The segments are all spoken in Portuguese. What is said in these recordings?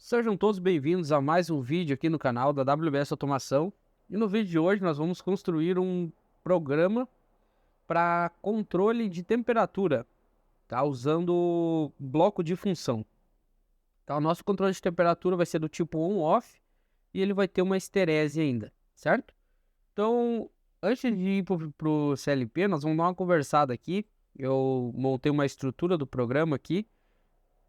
Sejam todos bem-vindos a mais um vídeo aqui no canal da WBS Automação. E no vídeo de hoje nós vamos construir um programa para controle de temperatura, tá? Usando bloco de função. Tá? O nosso controle de temperatura vai ser do tipo on-off e ele vai ter uma esterese ainda, certo? Então, antes de ir para o CLP, nós vamos dar uma conversada aqui. Eu montei uma estrutura do programa aqui.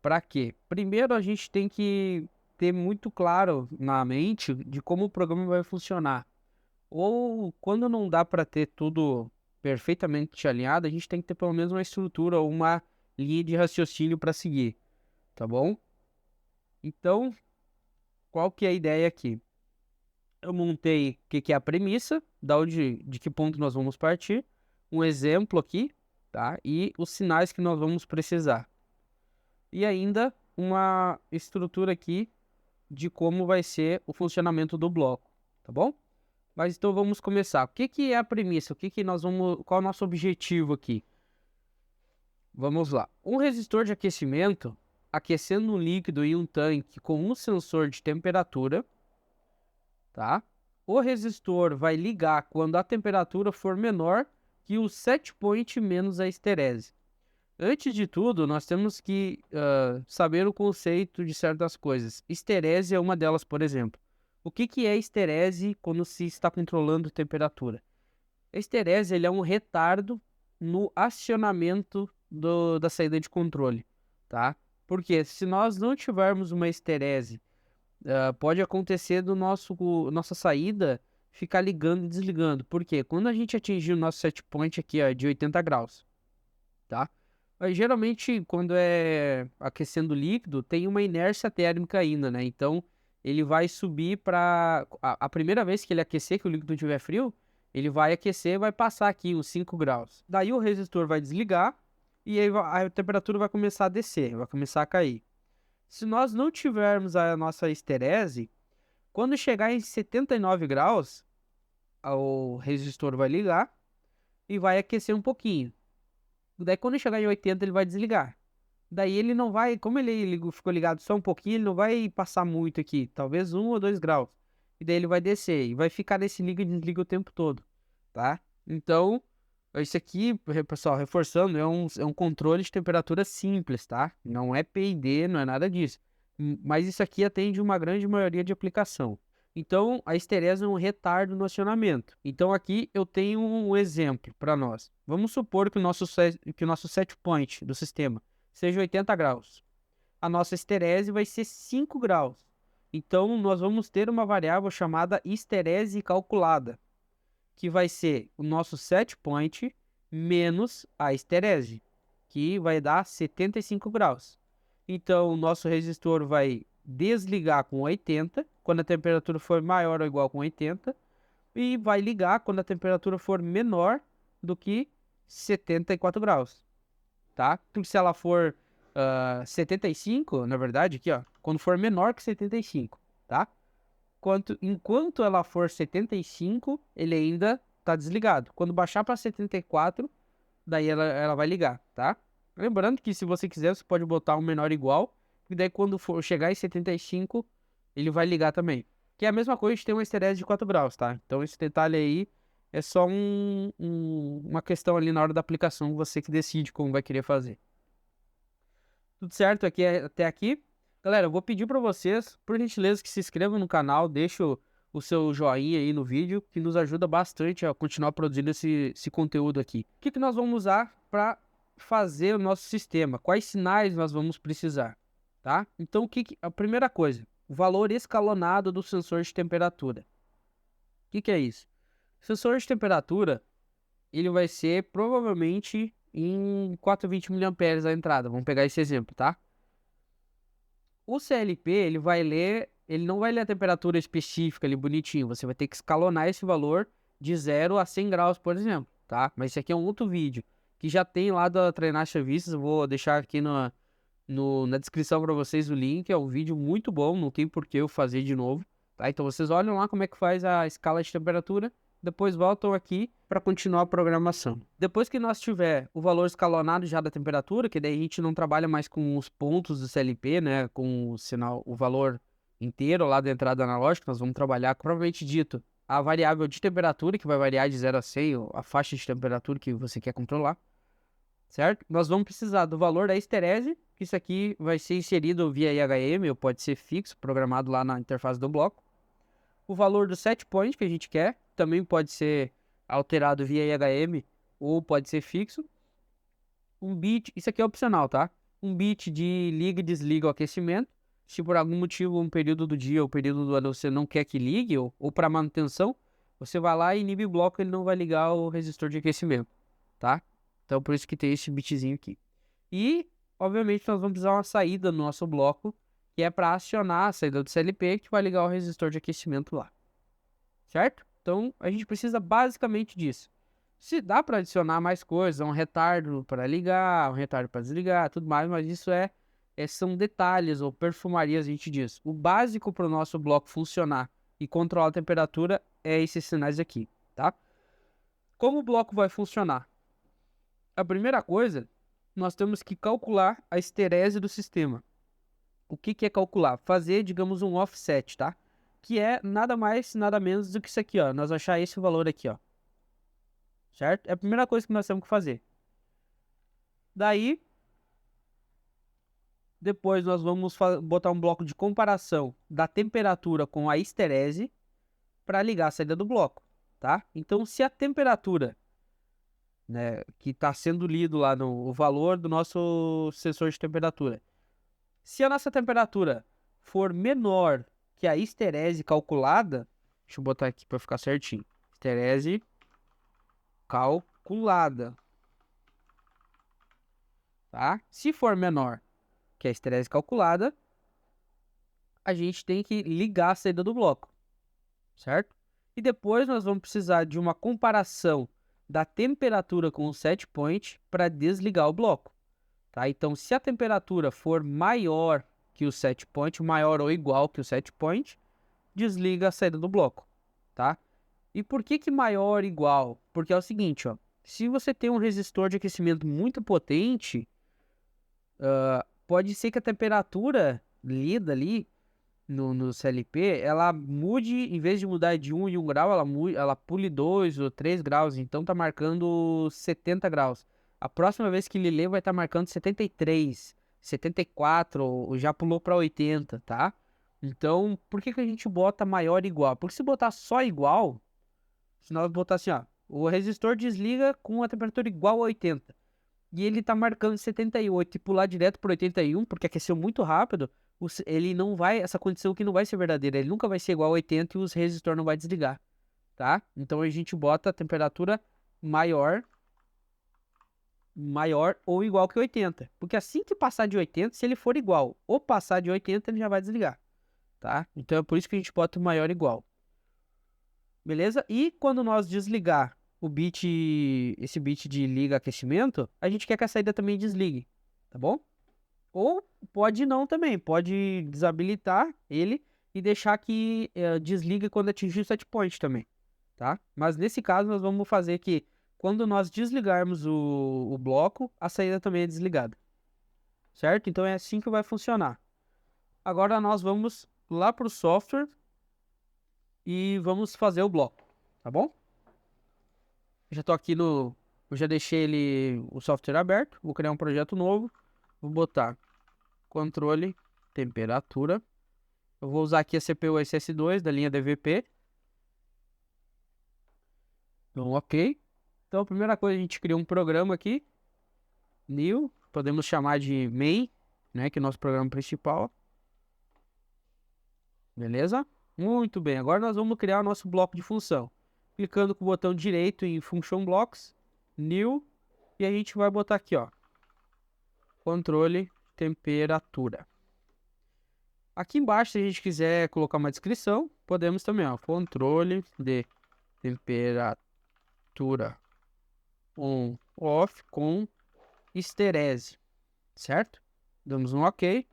Para quê? Primeiro a gente tem que ter muito claro na mente de como o programa vai funcionar. Ou quando não dá para ter tudo perfeitamente alinhado, a gente tem que ter pelo menos uma estrutura ou uma linha de raciocínio para seguir, tá bom? Então, qual que é a ideia aqui? Eu montei o que que é a premissa, de que ponto nós vamos partir, um exemplo aqui, tá? E os sinais que nós vamos precisar. E ainda uma estrutura aqui de como vai ser o funcionamento do bloco, tá bom? Mas então vamos começar. O que que é a premissa? Qual é o nosso objetivo aqui? Vamos lá. Um resistor de aquecimento aquecendo um líquido em um tanque com um sensor de temperatura, tá? O resistor vai ligar quando a temperatura for menor que o set point menos a esterese. Antes de tudo, nós temos que saber o conceito de certas coisas. Esterese é uma delas, por exemplo. O que que é esterese quando se está controlando temperatura? A esterese ele é um retardo no acionamento da saída de controle, tá? Porque se nós não tivermos uma esterese, pode acontecer do nossa saída ficar ligando e desligando. Por quê? Quando a gente atingir o nosso set point aqui, ó, de 80 graus, tá? Mas geralmente, quando é aquecendo líquido, tem uma inércia térmica ainda, né? Então, ele vai subir para... A primeira vez que ele aquecer, que o líquido estiver frio, ele vai aquecer e vai passar aqui uns 5 graus. Daí o resistor vai desligar e aí a temperatura vai começar a descer, vai começar a cair. Se nós não tivermos a nossa esterese, quando chegar em 79 graus, o resistor vai ligar e vai aquecer um pouquinho. Daí quando chegar em 80 ele vai desligar. Daí ele não vai, como ficou ligado só um pouquinho, ele não vai passar muito aqui, talvez 1 ou 2 graus. E daí ele vai descer e vai ficar nesse liga e desliga o tempo todo, tá? Então, isso aqui, pessoal, reforçando, é um controle de temperatura simples, tá? Não é PID, não é nada disso. Mas isso aqui atende uma grande maioria de aplicação. Então, a esterese é um retardo no acionamento. Então, aqui eu tenho um exemplo para nós. Vamos supor que o nosso set point do sistema seja 80 graus. A nossa esterese vai ser 5 graus. Então, nós vamos ter uma variável chamada esterese calculada, que vai ser o nosso set point menos a esterese, que vai dar 75 graus. Então, o nosso resistor vai desligar com 80, quando a temperatura for maior ou igual com 80, e vai ligar quando a temperatura for menor do que 74 graus, tá? Porque se ela for 75, na verdade, aqui, ó, quando for menor que 75, tá? Enquanto ela for 75, ele ainda tá desligado. Quando baixar para 74, daí ela vai ligar, tá? Lembrando que se você quiser, você pode botar um menor igual, e daí quando for chegar em 75, ele vai ligar também. Que é a mesma coisa de ter uma esterese de 4 graus, tá? Então esse detalhe aí é só uma questão ali na hora da aplicação, você que decide como vai querer fazer. Tudo certo aqui até aqui? Galera, eu vou pedir para vocês, por gentileza, que se inscrevam no canal, deixem o seu joinha aí no vídeo, que nos ajuda bastante a continuar produzindo esse conteúdo aqui. O que que nós vamos usar para fazer o nosso sistema? Quais sinais nós vamos precisar, tá? Então, a primeira coisa, o valor escalonado do sensor de temperatura. O que que é isso? O sensor de temperatura, ele vai ser provavelmente em 420 mA a entrada. Vamos pegar esse exemplo, tá? O CLP, ele não vai ler a temperatura específica ali bonitinho, você vai ter que escalonar esse valor de 0 a 100 graus, por exemplo, tá? Mas esse aqui é um outro vídeo, que já tem lá da Treinar Serviços, eu vou deixar aqui na descrição para vocês o link, é um vídeo muito bom, não tem por que eu fazer de novo, tá? Então vocês olham lá como é que faz a escala de temperatura, depois voltam aqui para continuar a programação. Depois que nós tiver o valor escalonado já da temperatura, que daí a gente não trabalha mais com os pontos do CLP, né, com o sinal, o valor inteiro lá da entrada analógica, nós vamos trabalhar, propriamente dito, a variável de temperatura, que vai variar de 0 a 100, ou a faixa de temperatura que você quer controlar, certo? Nós vamos precisar do valor da esterese, que isso aqui vai ser inserido via IHM, ou pode ser fixo, programado lá na interface do bloco. O valor do set point que a gente quer, também pode ser alterado via IHM, ou pode ser fixo. Um bit, isso aqui é opcional, tá? Um bit de liga e desliga o aquecimento. Se por algum motivo, um período do dia ou período do ano você não quer que ligue, ou para manutenção, você vai lá e inibe o bloco, ele não vai ligar o resistor de aquecimento, tá? Então, por isso que tem esse bitzinho aqui. E, obviamente, nós vamos precisar uma saída no nosso bloco, que é para acionar a saída do CLP, que vai ligar o resistor de aquecimento lá, certo? Então, a gente precisa basicamente disso. Se dá para adicionar mais coisas, um retardo para ligar, um retardo para desligar, tudo mais, mas isso são detalhes ou perfumarias, a gente diz. O básico para o nosso bloco funcionar e controlar a temperatura é esses sinais aqui, tá? Como o bloco vai funcionar? A primeira coisa, nós temos que calcular a esterese do sistema. O que é calcular? Fazer, digamos, um offset, tá? Que é nada mais, nada menos do que isso aqui, ó. Nós achar esse valor aqui, ó. Certo? É a primeira coisa que nós temos que fazer. Daí, depois nós vamos botar um bloco de comparação da temperatura com a esterese para ligar a saída do bloco, tá? Então, se a temperatura, né, que está sendo lido lá no valor do nosso sensor de temperatura, se a nossa temperatura for menor que a esterese calculada, deixa eu botar aqui para ficar certinho, esterese calculada, tá? Se for menor que a esterese calculada, a gente tem que ligar a saída do bloco, certo? E depois nós vamos precisar de uma comparação da temperatura com o set point para desligar o bloco, tá? Então, se a temperatura for maior que o set point, maior ou igual que o set point, desliga a saída do bloco, tá? E por que maior ou igual? Porque é o seguinte, ó, se você tem um resistor de aquecimento muito potente, pode ser que a temperatura lida ali no CLP, ela mude, em vez de mudar de 1 em 1 grau, ela pule 2 ou 3 graus, então tá marcando 70 graus. A próxima vez que ele ler vai estar marcando 73, 74, ou já pulou para 80, tá? Então, por que a gente bota maior e igual? Porque se botar só igual, se nós botar assim, ó, o resistor desliga com a temperatura igual a 80, e ele tá marcando 78 e pular direto para 81, porque aqueceu muito rápido, ele não vai, essa condição aqui não vai ser verdadeira, ele nunca vai ser igual a 80 e o resistor não vai desligar, tá? Então a gente bota a temperatura maior ou igual que 80, porque assim que passar de 80, se ele for igual ou passar de 80, ele já vai desligar, tá? Então é por isso que a gente bota o maior igual, beleza? E quando nós desligar esse bit de liga aquecimento, a gente quer que a saída também desligue, tá bom? Ou pode não também, pode desabilitar ele e deixar que desligue quando atingir o set point também, tá? Mas nesse caso nós vamos fazer que quando nós desligarmos o bloco, a saída também é desligada, certo? Então é assim que vai funcionar. Agora nós vamos lá para o software e vamos fazer o bloco, tá bom? Já tô aqui eu já deixei o software aberto, vou criar um projeto novo, vou botar controle temperatura. Eu vou usar aqui a CPU SS2 da linha DVP. Então, ok. Então, a primeira coisa, a gente cria um programa aqui. New. Podemos chamar de main, né? Que é o nosso programa principal. Beleza? Muito bem. Agora nós vamos criar o nosso bloco de função. Clicando com o botão direito em Function Blocks. New. E a gente vai botar aqui, ó. Controle temperatura. Aqui embaixo, se a gente quiser colocar uma descrição, podemos também, ó. Controle de temperatura on, off com esterese, certo? Damos um OK.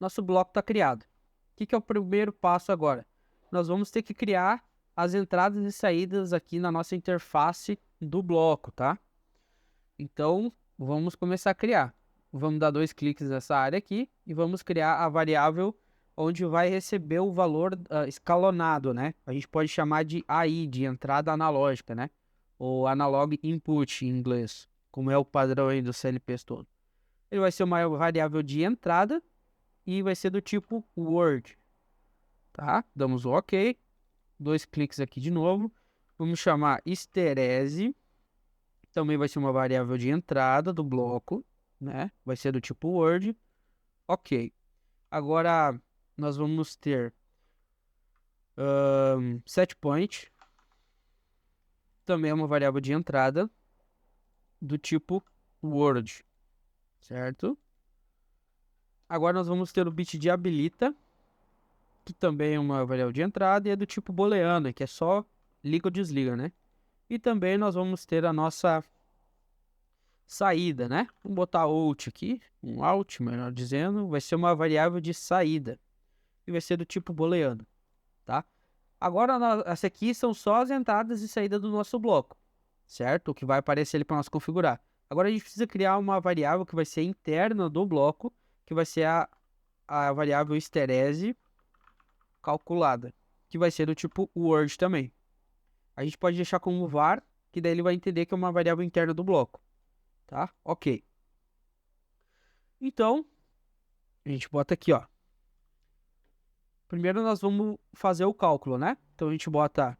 Nosso bloco está criado. O que é o primeiro passo agora? Nós vamos ter que criar as entradas e saídas aqui na nossa interface do bloco, tá? Então, vamos começar a criar. Vamos dar 2 cliques nessa área aqui e vamos criar a variável onde vai receber o valor escalonado, né? A gente pode chamar de AI, de entrada analógica, né? Ou analog input em inglês, como é o padrão aí do CLPs todo. Ele vai ser uma variável de entrada e vai ser do tipo Word, tá? Damos o OK. 2 cliques aqui de novo. Vamos chamar esterese. Também vai ser uma variável de entrada do bloco, né? Vai ser do tipo Word. OK. Agora nós vamos ter setPoint. Também é uma variável de entrada do tipo Word, certo? Agora nós vamos ter o bit de habilita, que também é uma variável de entrada e é do tipo booleano, que é só liga ou desliga, né? E também nós vamos ter a nossa saída, né? Vamos botar out aqui, um out, melhor dizendo, vai ser uma variável de saída e vai ser do tipo booleano, tá? Agora, essa aqui são só as entradas e saídas do nosso bloco, certo? O que vai aparecer ali para nós configurar. Agora a gente precisa criar uma variável que vai ser interna do bloco, que vai ser a variável esterese calculada, que vai ser do tipo Word também. A gente pode deixar como var, que daí ele vai entender que é uma variável interna do bloco, tá? Ok. Então, a gente bota aqui, ó. Primeiro nós vamos fazer o cálculo, né? Então a gente bota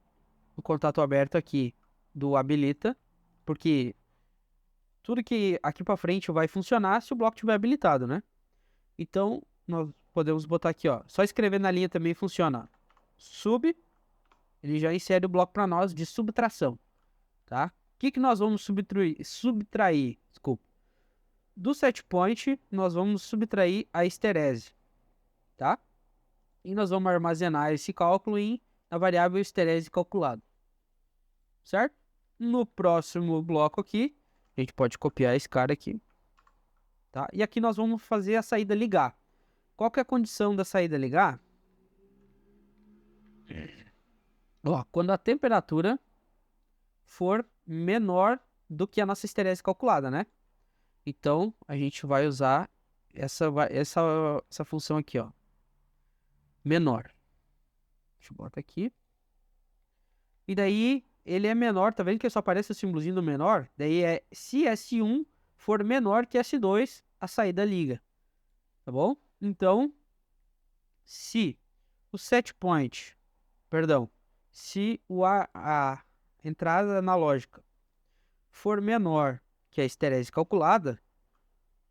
o contato aberto aqui do habilita, porque tudo que aqui para frente vai funcionar se o bloco estiver habilitado, né? Então, nós podemos botar aqui, ó. Só escrever na linha também funciona. Sub, ele já insere o bloco para nós de subtração, tá? O que nós vamos subtrair, desculpa. Do setPoint, nós vamos subtrair a esterese, tá? E nós vamos armazenar esse cálculo na variável esterese calculado, certo? No próximo bloco aqui, a gente pode copiar esse cara aqui, tá? E aqui nós vamos fazer a saída ligar. Qual que é a condição da saída ligar? Ó, quando a temperatura for menor do que a nossa esterese calculada, né? Então, a gente vai usar essa função aqui, ó. Menor. Deixa eu botar aqui. E daí, ele é menor, tá vendo que só aparece o símbolozinho do menor? Daí se S1 for menor que S2, a saída liga. Tá bom? Então, se o setPoint, perdão, se a entrada analógica for menor que a esterese calculada,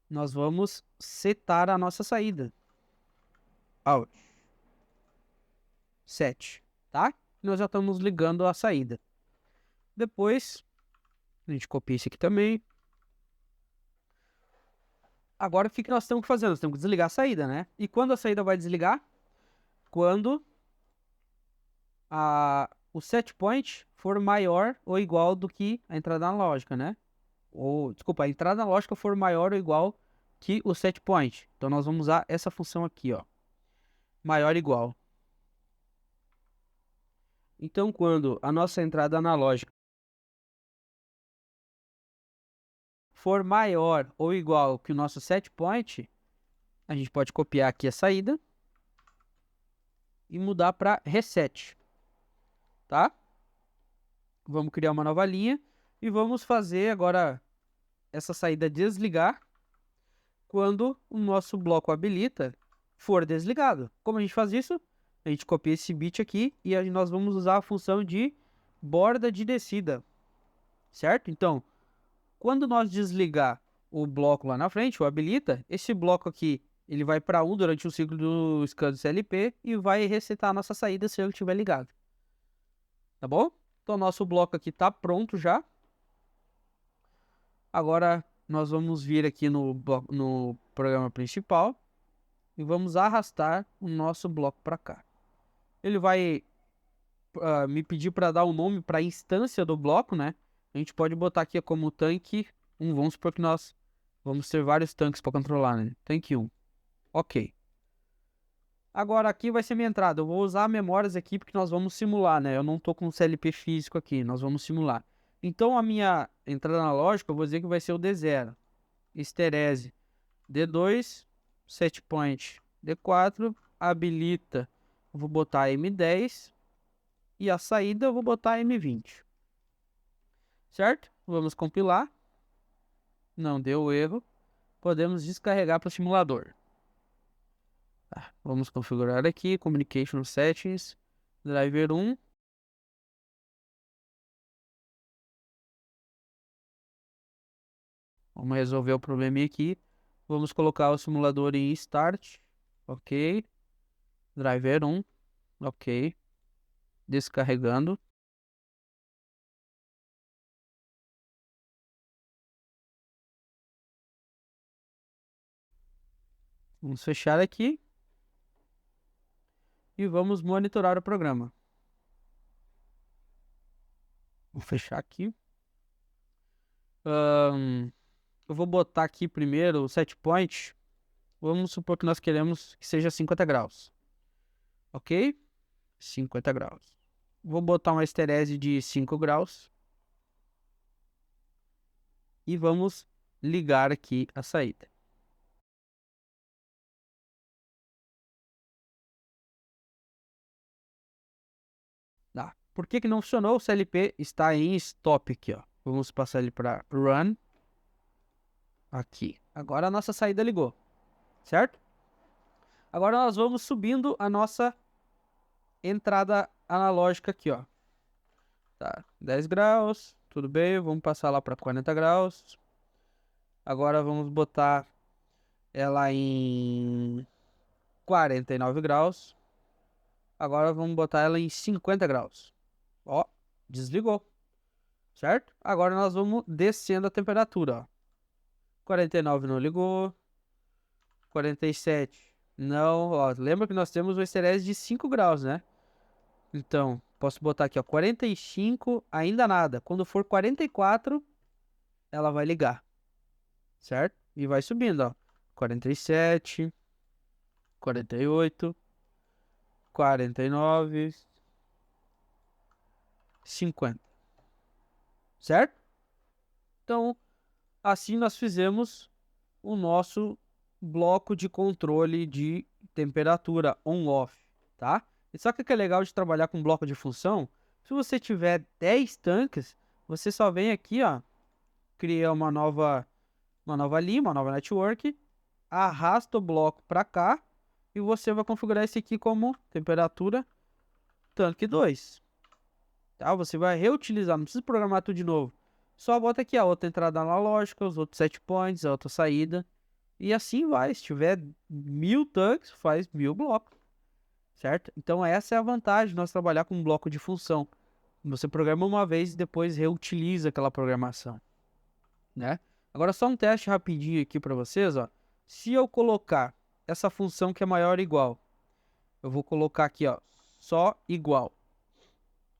nós vamos setar a nossa saída. Out. Set, tá? Nós já estamos ligando a saída. Depois, a gente copia isso aqui também. Agora, o que nós temos que fazer? Nós temos que desligar a saída, né? E quando a saída vai desligar? Quando o setPoint for maior ou igual do que a entrada analógica, né? Ou, desculpa, a entrada analógica for maior ou igual que o setPoint. Então, nós vamos usar essa função aqui, ó. Maior ou igual. Então, quando a nossa entrada analógica for maior ou igual que o nosso setPoint, a gente pode copiar aqui a saída e mudar para reset, tá? Vamos criar uma nova linha e vamos fazer agora essa saída desligar quando o nosso bloco habilita for desligado. Como a gente faz isso? A gente copia esse bit aqui e nós vamos usar a função de borda de descida, certo? Então, quando nós desligar o bloco lá na frente, o habilita, esse bloco aqui ele vai para 1 durante o ciclo do scan do CLP e vai resetar a nossa saída se ele estiver ligado. Tá bom? Então, nosso bloco aqui está pronto já. Agora, nós vamos vir aqui no programa principal e vamos arrastar o nosso bloco para cá. Ele vai me pedir para dar um nome para a instância do bloco, né? A gente pode botar aqui como tanque 1. Vamos supor que nós vamos ter vários tanques para controlar, né? Tanque 1. Ok. Agora aqui vai ser minha entrada. Eu vou usar memórias aqui porque nós vamos simular, né? Eu não tô com CLP físico aqui, nós vamos simular. Então a minha entrada analógica, eu vou dizer que vai ser o D0. Esterese D2, setpoint D4, habilita, eu vou botar M10 e a saída eu vou botar M20. Certo? Vamos compilar. Não deu erro. Podemos descarregar para o simulador. Tá, vamos configurar aqui, Communication Settings, Driver 1. Vamos resolver o problema aqui. Vamos colocar o simulador em Start. Ok. Driver 1. Ok. Descarregando. Vamos fechar aqui. E vamos monitorar o programa. Vou fechar aqui. Eu vou botar aqui primeiro o setpoint. Vamos supor que nós queremos que seja 50 graus. Ok? 50 graus. Vou botar uma esterese de 5 graus. E vamos ligar aqui a saída. Tá. Por que não funcionou? O CLP está em stop aqui, ó. Vamos passar ele para run. Aqui. Agora a nossa saída ligou. Certo? Agora nós vamos subindo a nossa entrada analógica aqui, ó. Tá. 10 graus. Tudo bem. Vamos passar lá para 40 graus. Agora vamos botar ela em 49 graus. Agora vamos botar ela em 50 graus. Ó, desligou. Certo? Agora nós vamos descendo a temperatura, ó. 49 não ligou. 47 não, ó. Lembra que nós temos o esterese de 5 graus, né? Então, posso botar aqui, ó. 45, ainda nada. Quando for 44, ela vai ligar. Certo? E vai subindo, ó. 47, 48, 49, 50. Certo? Então, assim nós fizemos o nosso bloco de controle de temperatura on-off, tá? E só que o que é legal de trabalhar com bloco de função, se você tiver 10 tanques, você só vem aqui, ó, cria uma nova linha, uma nova network, arrasta o bloco para cá e você vai configurar esse aqui como temperatura tanque 2. Tá? Você vai reutilizar, não precisa programar tudo de novo. Só bota aqui a outra entrada analógica, os outros setpoints, a outra saída. E assim vai. Se tiver 1000 tanques, faz 1000 blocos. Certo? Então essa é a vantagem de nós trabalhar com um bloco de função. Você programa uma vez e depois reutiliza aquela programação. Né? Agora só um teste rapidinho aqui para vocês. Ó. Se eu colocar essa função que é maior ou igual, eu vou colocar aqui, ó, só igual.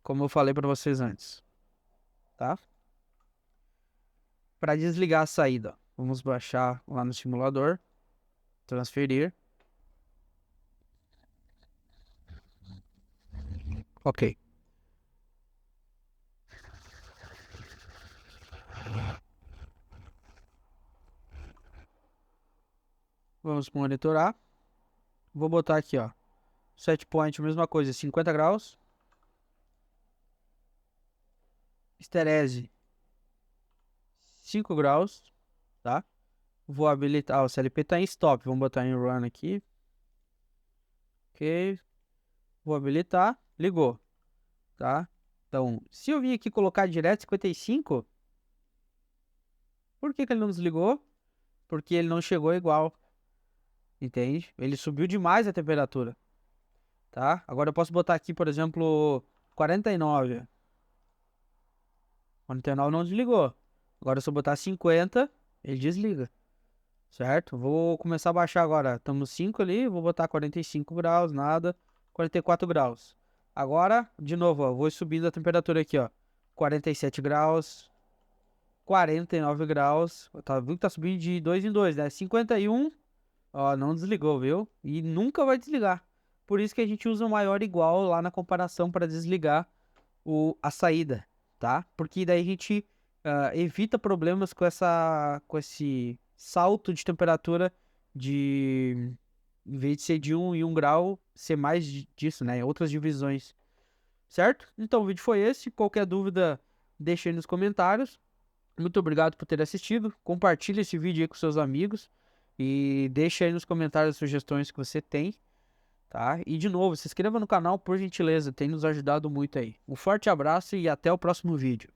Como eu falei para vocês antes. Tá? Para desligar a saída, vamos baixar lá no simulador, transferir. Ok. Vamos monitorar. Vou botar aqui, ó, setpoint, mesma coisa, 50 graus. Esterese, 5 graus, tá? Vou habilitar, o CLP tá em stop, vamos botar em run aqui. Ok. Vou habilitar, ligou, tá? Então, se eu vim aqui colocar direto 55, por que ele não desligou? Porque ele não chegou igual, entende? Ele subiu demais a temperatura, tá? Agora eu posso botar aqui, por exemplo, 49. 49 não desligou. Agora se eu botar 50, ele desliga. Certo? Vou começar a baixar agora. Estamos 5 ali, vou botar 45 graus, nada. 44 graus. Agora, de novo, ó, vou subindo a temperatura aqui, ó. 47 graus. 49 graus. Tá, viu que tá subindo de 2 em 2, né? 51, ó, não desligou, viu? E nunca vai desligar. Por isso que a gente usa o maior igual lá na comparação para desligar a saída, tá? Porque daí a gente evita problemas com esse salto de temperatura de, em vez de ser de 1 grau, ser mais disso, né? Outras divisões, certo? Então o vídeo foi esse. Qualquer dúvida, deixa aí nos comentários. Muito obrigado por ter assistido. Compartilhe esse vídeo aí com seus amigos e deixa aí nos comentários as sugestões que você tem, tá? E de novo, se inscreva no canal por gentileza, tem nos ajudado muito aí. Um forte abraço e até o próximo vídeo.